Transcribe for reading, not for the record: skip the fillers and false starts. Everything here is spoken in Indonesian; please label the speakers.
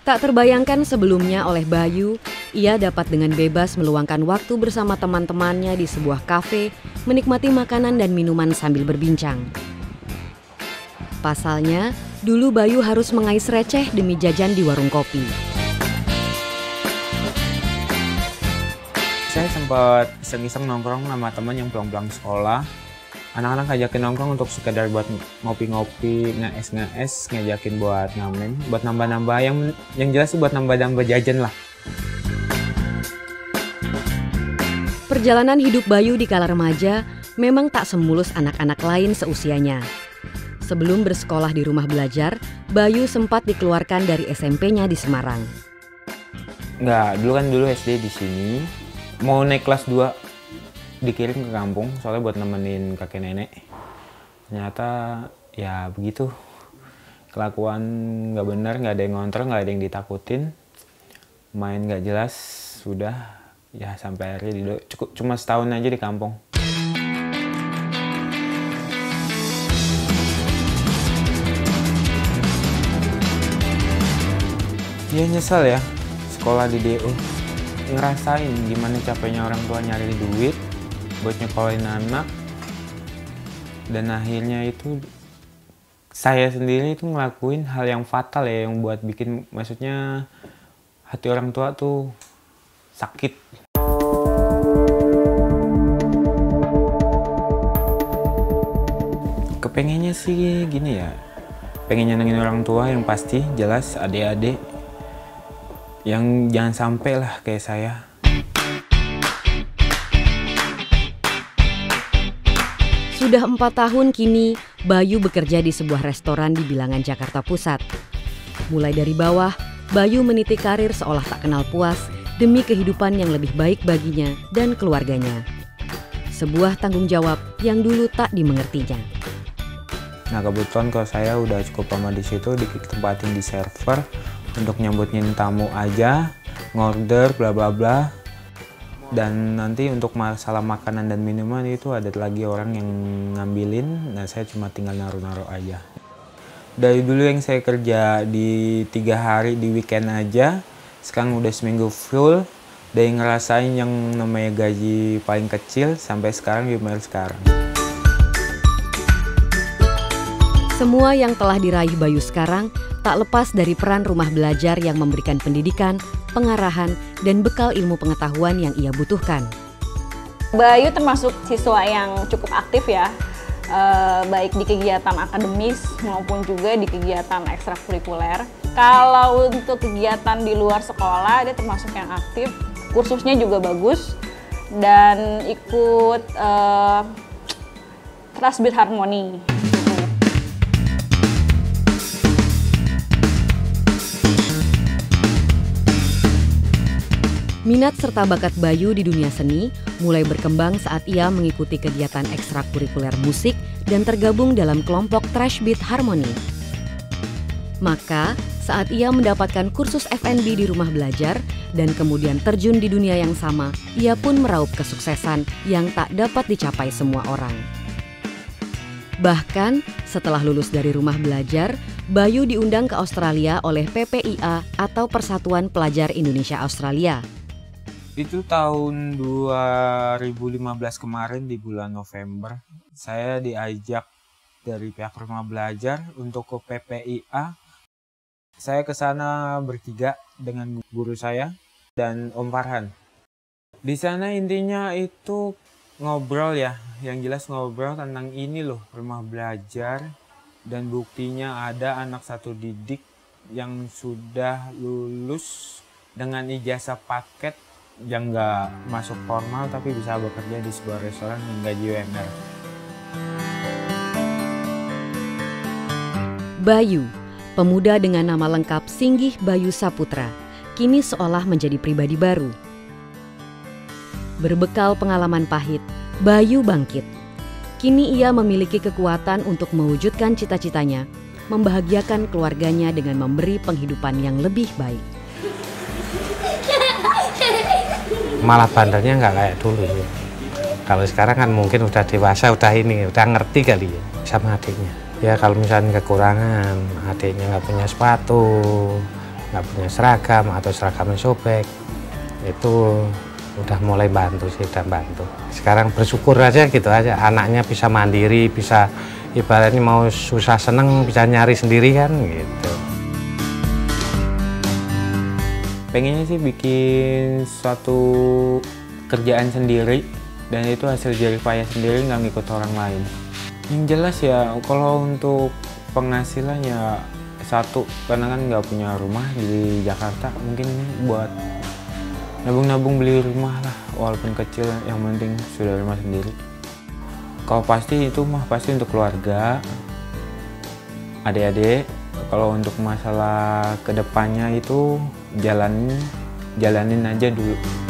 Speaker 1: Tak terbayangkan sebelumnya oleh Bayu, ia dapat dengan bebas meluangkan waktu bersama teman-temannya di sebuah kafe, menikmati makanan dan minuman sambil berbincang. Pasalnya, dulu Bayu harus mengais receh demi jajan di warung kopi.
Speaker 2: Saya sempat iseng-iseng nongkrong sama teman yang pulang-pulang sekolah. Anak-anak ngajakin nongkrong untuk sekedar buat ngopi-ngopi, nge-es, ngajakin buat ngamen, buat nambah-nambah, yang jelas sih buat nambah-nambah jajan lah.
Speaker 1: Perjalanan hidup Bayu di kala remaja memang tak semulus anak-anak lain seusianya. Sebelum bersekolah di rumah belajar, Bayu sempat dikeluarkan dari SMP-nya di Semarang.
Speaker 2: Dulu SD di sini. Mau naik kelas 2 dikirim ke kampung soalnya buat nemenin kakek nenek. Ternyata ya begitu. Kelakuan nggak benar, nggak ada yang ngontrol, nggak ada yang ditakutin. Main nggak jelas, sudah ya sampai akhirnya cukup cuma setahun aja di kampung. Dia nyesel ya sekolah di DO. Ngerasain gimana capeknya orang tua nyari duit buat nyekolahin anak, dan akhirnya itu saya sendiri itu ngelakuin hal yang fatal ya, yang buat bikin maksudnya hati orang tua tuh sakit. Kepengennya sih gini ya, pengen nyenengin orang tua yang pasti jelas adik-adik, yang jangan sampai lah kayak saya.
Speaker 1: Sudah 4 tahun kini, Bayu bekerja di sebuah restoran di Bilangan, Jakarta Pusat. Mulai dari bawah, Bayu meniti karir seolah tak kenal puas demi kehidupan yang lebih baik baginya dan keluarganya. Sebuah tanggung jawab yang dulu tak dimengertinya.
Speaker 2: Nah kebetulan kalau saya udah cukup lama di situ, ditempatin di server untuk nyambutin tamu aja, ngorder bla bla bla. Dan nanti untuk masalah makanan dan minuman itu ada lagi orang yang ngambilin, nah saya cuma tinggal naruh-naruh aja. Dari dulu yang saya kerja di 3 hari di weekend aja, sekarang udah seminggu full. Dari ngerasain yang namanya gaji paling kecil sampai sekarang gimana sekarang.
Speaker 1: Semua yang telah diraih Bayu sekarang tak lepas dari peran rumah belajar yang memberikan pendidikan, pengarahan, dan bekal ilmu pengetahuan yang ia butuhkan.
Speaker 3: Bayu termasuk siswa yang cukup aktif ya, baik di kegiatan akademis maupun juga di kegiatan ekstrakurikuler. Kalau untuk kegiatan di luar sekolah, dia termasuk yang aktif, kursusnya juga bagus, dan ikut Trashbeat Harmony.
Speaker 1: Minat serta bakat Bayu di dunia seni mulai berkembang saat ia mengikuti kegiatan ekstrakurikuler musik dan tergabung dalam kelompok Trashbeat Harmony. Maka, saat ia mendapatkan kursus F&B di rumah belajar dan kemudian terjun di dunia yang sama, ia pun meraup kesuksesan yang tak dapat dicapai semua orang. Bahkan, setelah lulus dari rumah belajar, Bayu diundang ke Australia oleh PPIA atau Persatuan Pelajar Indonesia Australia.
Speaker 2: Itu tahun 2015 kemarin di bulan November, saya diajak dari pihak rumah belajar untuk ke PPIA. Saya ke sana bertiga dengan guru saya dan Om Farhan. Di sana intinya itu ngobrol ya, yang jelas ngobrol tentang ini loh, rumah belajar, dan buktinya ada anak satu didik yang sudah lulus dengan ijazah paket yang nggak masuk formal tapi bisa bekerja di sebuah restoran yang gaji UMR.
Speaker 1: Bayu, pemuda dengan nama lengkap Singgih Bayu Saputra, kini seolah menjadi pribadi baru. Berbekal pengalaman pahit, Bayu bangkit. Kini ia memiliki kekuatan untuk mewujudkan cita-citanya, membahagiakan keluarganya dengan memberi penghidupan yang lebih baik.
Speaker 4: Malah bandelnya nggak kayak dulu ya. Kalau sekarang kan mungkin udah dewasa, udah ngerti kali ya sama adiknya. Ya kalau misalnya kekurangan, adiknya nggak punya sepatu, nggak punya seragam atau seragamnya sobek, itu udah mulai bantu sih, udah bantu. Sekarang bersyukur aja gitu aja, anaknya bisa mandiri, bisa ibaratnya mau susah seneng bisa nyari sendiri kan gitu.
Speaker 2: Pengennya sih bikin suatu kerjaan sendiri dan itu hasil jerih payah sendiri, nggak ngikut orang lain. Yang jelas ya kalau untuk penghasilan ya satu, karena kan nggak punya rumah di Jakarta, mungkin buat nabung-nabung beli rumah lah, walaupun kecil, yang penting sudah rumah sendiri. Kalau pasti itu mah pasti untuk keluarga, adik-adik. Kalau untuk masalah kedepannya itu jalanin aja dulu.